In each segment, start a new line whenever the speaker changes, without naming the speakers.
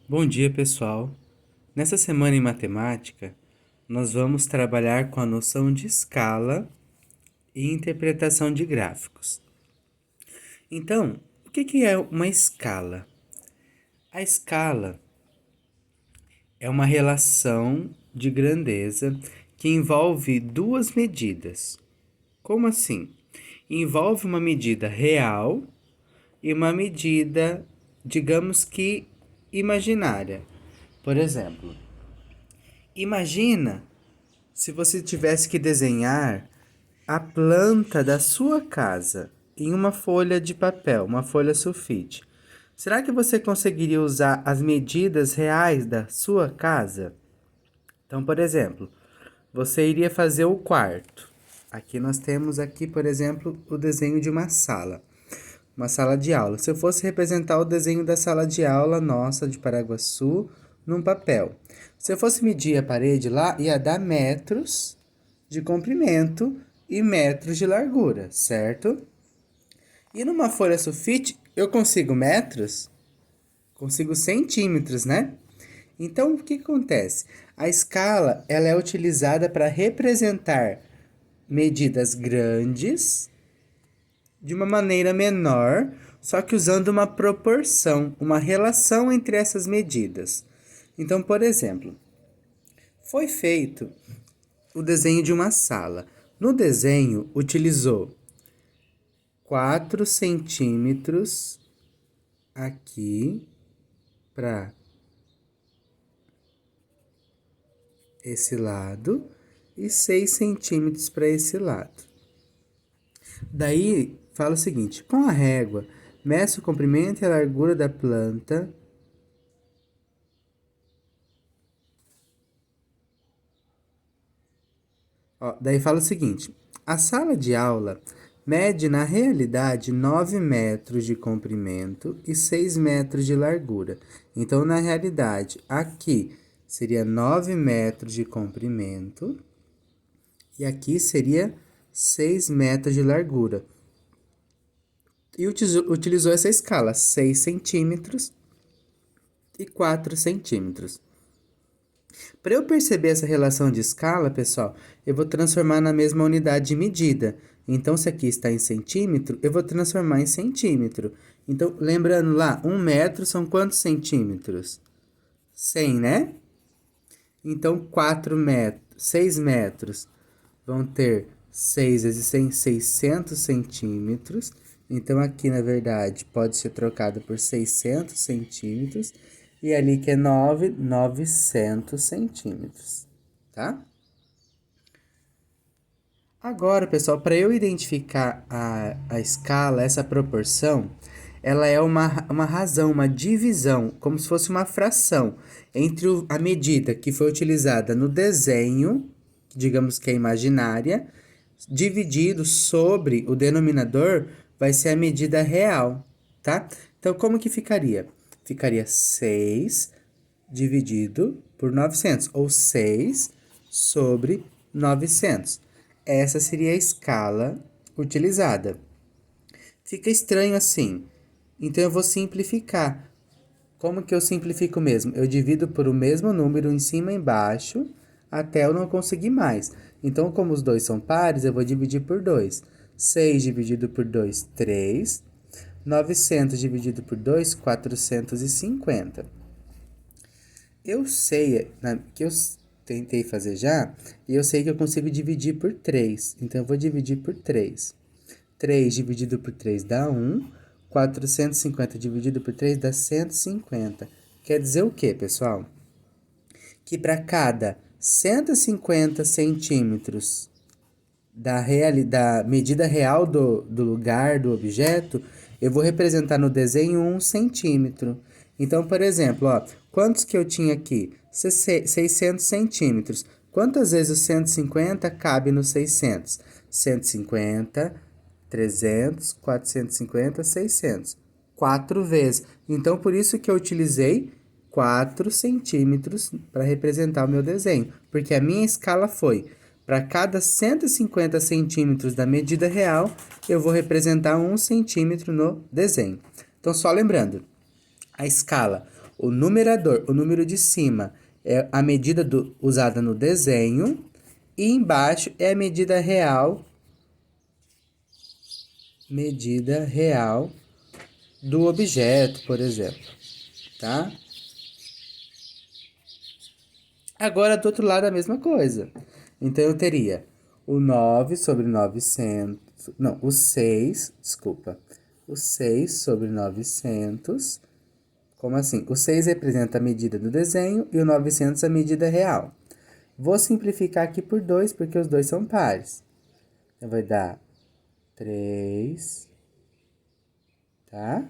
Bom dia, pessoal. Nessa semana em matemática, nós vamos trabalhar com a noção de escala e interpretação de gráficos. Então, o que é uma escala? A escala é uma relação de grandeza que envolve duas medidas. Como assim? Envolve uma medida real e uma medida, digamos que imaginária. Por exemplo, imagina se você tivesse que desenhar a planta da sua casa em uma folha de papel, uma folha sulfite, será que você conseguiria usar as medidas reais da sua casa? Então, por exemplo, você iria fazer o quarto. Aqui nós temos aqui, por exemplo, o desenho de uma sala de aula. Se eu fosse representar o desenho da sala de aula nossa de Paraguaçu num papel. Se eu fosse medir a parede lá, ia dar metros de comprimento e metros de largura, certo? E numa folha sulfite, eu consigo metros? Consigo centímetros, né? Então, o que acontece? A escala ela é utilizada para representar medidas grandes de uma maneira menor, só que usando uma proporção, uma relação entre essas medidas. Então, por exemplo, foi feito o desenho de uma sala. No desenho, utilizou 4 centímetros aqui para esse lado e 6 centímetros para esse lado. Daí, fala o seguinte: com a régua, meça o comprimento e a largura da planta. Ó, daí fala o seguinte: a sala de aula mede na realidade 9 metros de comprimento e 6 metros de largura. Então, na realidade, aqui seria 9 metros de comprimento e aqui seria 6 metros de largura. E utilizou essa escala, 6 centímetros e 4 centímetros. Para eu perceber essa relação de escala, pessoal, eu vou transformar na mesma unidade de medida. Então, se aqui está em centímetro, eu vou transformar em centímetro. Então, lembrando lá, 1 metro são quantos centímetros? 100, né? Então, 4 metros, 6 metros vão ter 6 vezes 100, 600 centímetros. Então, aqui, na verdade, pode ser trocado por 600 centímetros. E ali que é 900 centímetros, tá? Agora, pessoal, para eu identificar a escala, essa proporção, ela é uma razão, uma divisão, como se fosse uma fração entre a medida que foi utilizada no desenho, digamos que é imaginária, dividido sobre o denominador, vai ser a medida real, tá? Então, como que ficaria? Ficaria 6 dividido por 900, ou 6 sobre 900. Essa seria a escala utilizada. Fica estranho assim. Então, eu vou simplificar. Como que eu simplifico mesmo? Eu divido por o mesmo número em cima e embaixo, até eu não conseguir mais. Então, como os dois são pares, eu vou dividir por 2. 6 dividido por 2, 3. 900 dividido por 2, 450. Eu sei que eu tentei fazer já, e eu sei que eu consigo dividir por 3. Então, eu vou dividir por 3. 3 dividido por 3 dá 1. 450 dividido por 3 dá 150. Quer dizer o quê, pessoal? Que para cada 150 centímetros da medida real do lugar, do objeto, eu vou representar no desenho 1 centímetro. Então, por exemplo, ó, quantos que eu tinha aqui? 600 centímetros. Quantas vezes o 150 cabe no 600? 150, 300, 450, 600. 4 vezes. Então, por isso que eu utilizei 4 centímetros para representar o meu desenho. Porque a minha escala foi: para cada 150 centímetros da medida real, eu vou representar 1 centímetro no desenho. Então, só lembrando, a escala O numerador, o número de cima, é a medida usada no desenho. E embaixo é a medida real do objeto, por exemplo, tá? Agora, do outro lado, a mesma coisa. Então, eu teria o 9 sobre 900... Não, o 6, desculpa. O 6 sobre 900. Como assim? O 6 representa a medida do desenho e o 900 a medida real. Vou simplificar aqui por 2, porque os dois são pares. Então, vai dar 3, tá?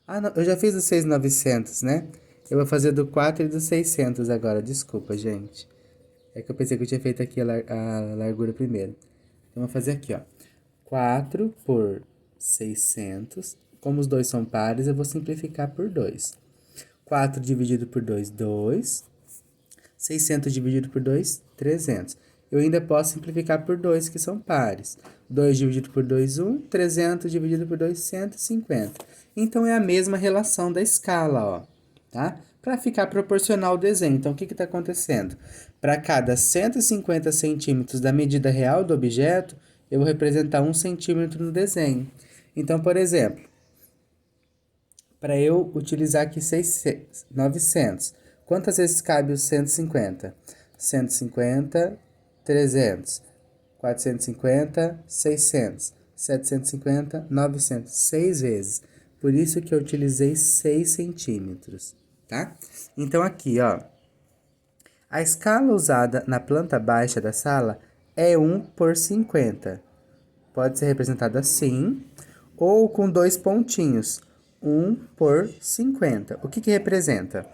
Ah, não, eu já fiz o 6.900, né? Eu vou fazer do 4 e do 600 agora, desculpa, gente. É que eu pensei que eu tinha feito aqui a largura primeiro. Então, eu vou fazer aqui, ó. 4 por 600. Como os dois são pares, eu vou simplificar por 2. 4 dividido por 2, 2. 600 dividido por 2, 300. Eu ainda posso simplificar por 2, que são pares. 2 dividido por 2, 1. 300 dividido por 2, 150. Então, é a mesma relação da escala, ó, tá? Para ficar proporcional ao desenho. Então, o que está acontecendo? Para cada 150 centímetros da medida real do objeto, eu vou representar 1 centímetro no desenho. Então, por exemplo, para eu utilizar aqui 900, quantas vezes cabe os 150? 150, 300, 450, 600, 750, 900, 6 vezes. Por isso que eu utilizei 6 centímetros, tá? Então, aqui, ó, a escala usada na planta baixa da sala é 1 por 50. Pode ser representada assim, ou com 2 pontinhos, 1 por 50. O que representa?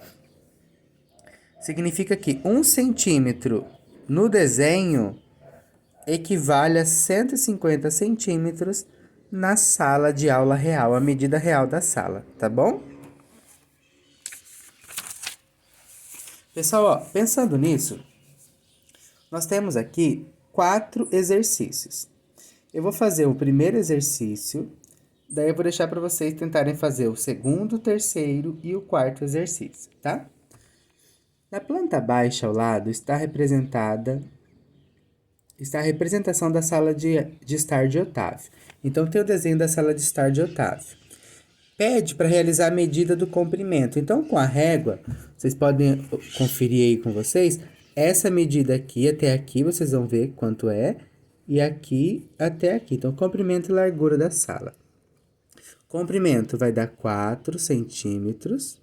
Significa que 1 centímetro no desenho equivale a 150 centímetros na sala de aula real, a medida real da sala, tá bom? Pessoal, ó, pensando nisso, nós temos aqui 4 exercícios. Eu vou fazer o primeiro exercício, daí eu vou deixar para vocês tentarem fazer o segundo, o terceiro e o quarto exercício, tá? Na planta baixa ao lado está a representação da sala de estar de Otávio. Então, tem o desenho da sala de estar de Otávio. Pede para realizar a medida do comprimento. Então, com a régua, vocês podem conferir aí com vocês, essa medida aqui até aqui, vocês vão ver quanto é, e aqui até aqui. Então, comprimento e largura da sala. Comprimento vai dar 4 centímetros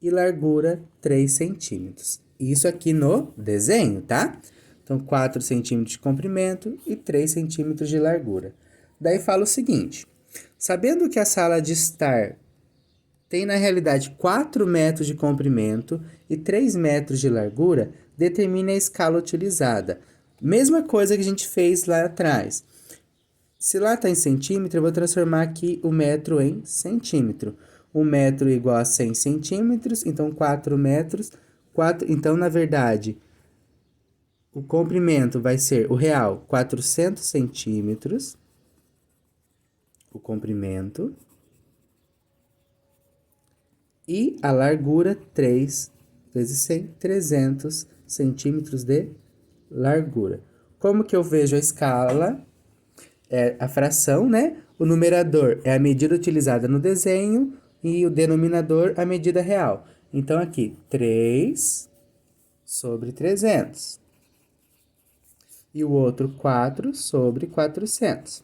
e largura 3 centímetros. Isso aqui no desenho, tá? Então, 4 centímetros de comprimento e 3 centímetros de largura. Daí fala o seguinte, sabendo que a sala de estar tem na realidade 4 metros de comprimento e 3 metros de largura, determine a escala utilizada. Mesma coisa que a gente fez lá atrás. Se lá está em centímetro, eu vou transformar aqui o metro em centímetro. 1 metro igual a 100 centímetros, então 4 metros. Então, na verdade, o comprimento vai ser o real 400 centímetros. O comprimento. E a largura 3 vezes 100, 300 centímetros de largura. Como que eu vejo a escala? É a fração, né? O numerador é a medida utilizada no desenho e o denominador a medida real. Então, aqui, 3 sobre 300. E o outro, 4 sobre 400.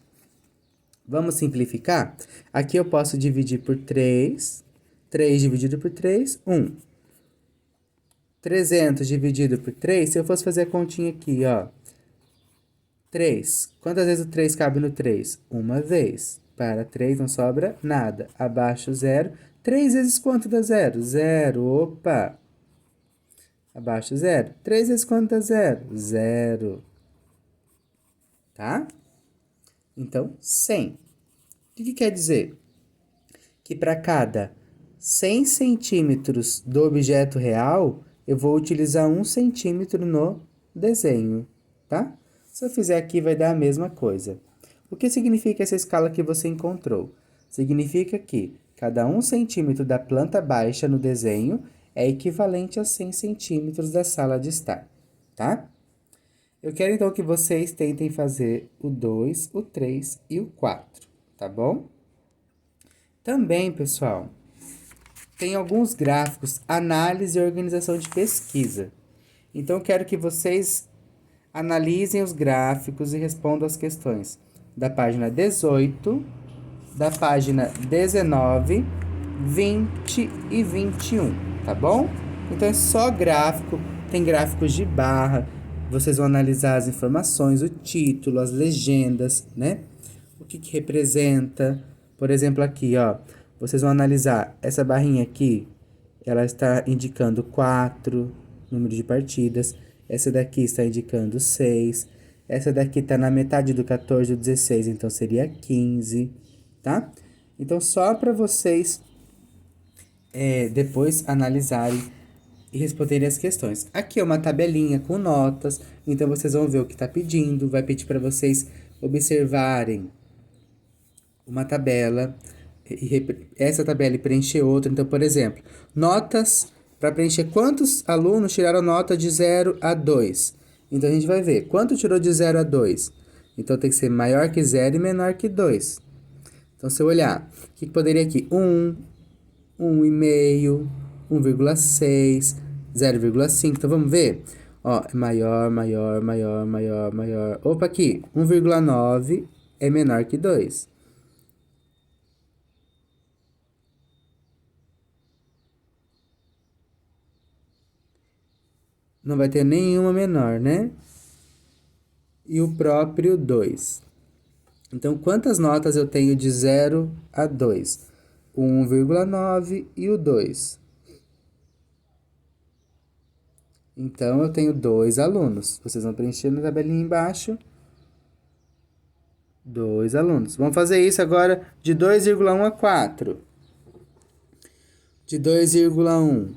Vamos simplificar? Aqui eu posso dividir por 3. 3 dividido por 3, 1. 300 dividido por 3, se eu fosse fazer a continha aqui, ó. 3. Quantas vezes o 3 cabe no 3? Uma vez. Para 3 não sobra nada. Abaixo 0. 3 vezes quanto dá 0? 0. Opa! Abaixo 0. 3 vezes quanto dá 0? 0. Tá? Então, 100. O que quer dizer? Que para cada 100 centímetros do objeto real, eu vou utilizar 1 centímetro no desenho. tá? Se eu fizer aqui, vai dar a mesma coisa. O que significa essa escala que você encontrou? Significa que cada 1 centímetro da planta baixa no desenho é equivalente a 100 centímetros da sala de estar, tá? Eu quero então que vocês tentem fazer o 2, o 3 e o 4, tá bom? Também, pessoal, tem alguns gráficos, análise e organização de pesquisa. Então, eu quero que vocês analisem os gráficos e respondam as questões da página 18, da página 19, 20 e 21, tá bom? Então, é só gráfico, tem gráficos de barra, vocês vão analisar as informações, o título, as legendas, né? O que representa. Por exemplo, aqui, ó, vocês vão analisar essa barrinha aqui, ela está indicando 4, número de partidas. Essa daqui está indicando 6. Essa daqui está na metade do 14 ou 16, então seria 15, tá? Então, só para vocês depois analisarem e responderem as questões. Aqui é uma tabelinha com notas, então vocês vão ver o que está pedindo, vai pedir para vocês observarem uma tabela, essa tabela e preencher outra. Então, por exemplo, notas, para preencher quantos alunos tiraram nota de 0 a 2. Então, a gente vai ver quanto tirou de 0 a 2. Então, tem que ser maior que 0 e menor que 2. Então, se eu olhar, o que poderia aqui? 1, 1,5, 1,6, 0,5. Então, vamos ver? Ó, é maior, maior, maior, maior, maior. Opa, aqui, 1,9 é menor que 2. Não vai ter nenhuma menor, né? E o próprio 2. Então, quantas notas eu tenho de 0 a 2? 1,9 e o 2. Então, eu tenho 2 alunos. Vocês vão preencher na tabelinha embaixo. 2 alunos. Vamos fazer isso agora de 2,1 a 4. De 2,1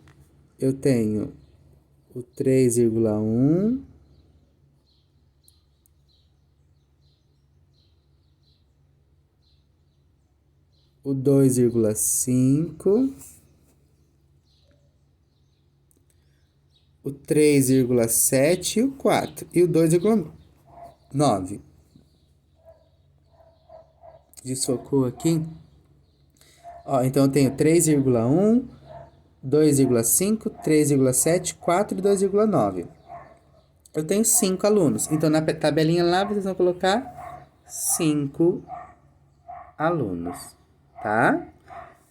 eu tenho o 3,1. O 2,5. O 3,7 e o 4. E o 2,9. Desfocou aqui. Ó, então eu tenho 3,1, 2,5, 3,7, 4 e 2,9. Eu tenho 5 alunos. Então, na tabelinha lá, vocês vão colocar 5 alunos, tá?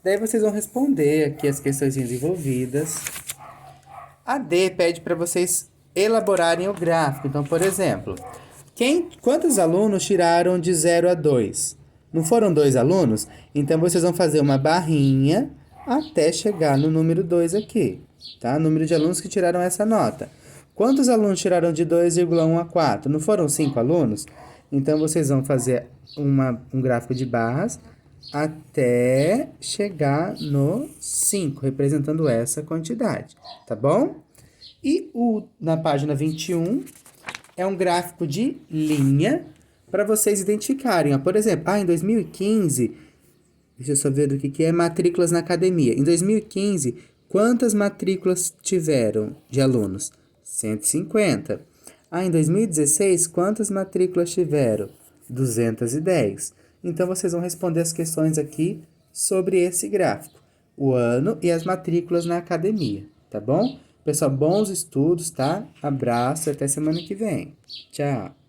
Daí, vocês vão responder aqui as questões envolvidas. A D pede para vocês elaborarem o gráfico. Então, por exemplo, quantos alunos tiraram de 0 a 2? Não foram 2 alunos? Então, vocês vão fazer uma barrinha até chegar no número 2 aqui, tá? Número de alunos que tiraram essa nota. Quantos alunos tiraram de 2,1 a 4? Não foram 5 alunos? Então, vocês vão fazer um gráfico de barras até chegar no 5, representando essa quantidade, tá bom? E na página 21 é um gráfico de linha para vocês identificarem. Ó. Por exemplo, em 2015, deixa eu só ver o que é matrículas na academia. Em 2015, quantas matrículas tiveram de alunos? 150. Em 2016, quantas matrículas tiveram? 210. Então, vocês vão responder as questões aqui sobre esse gráfico. O ano e as matrículas na academia, tá bom? Pessoal, bons estudos, tá? Abraço e até semana que vem. Tchau!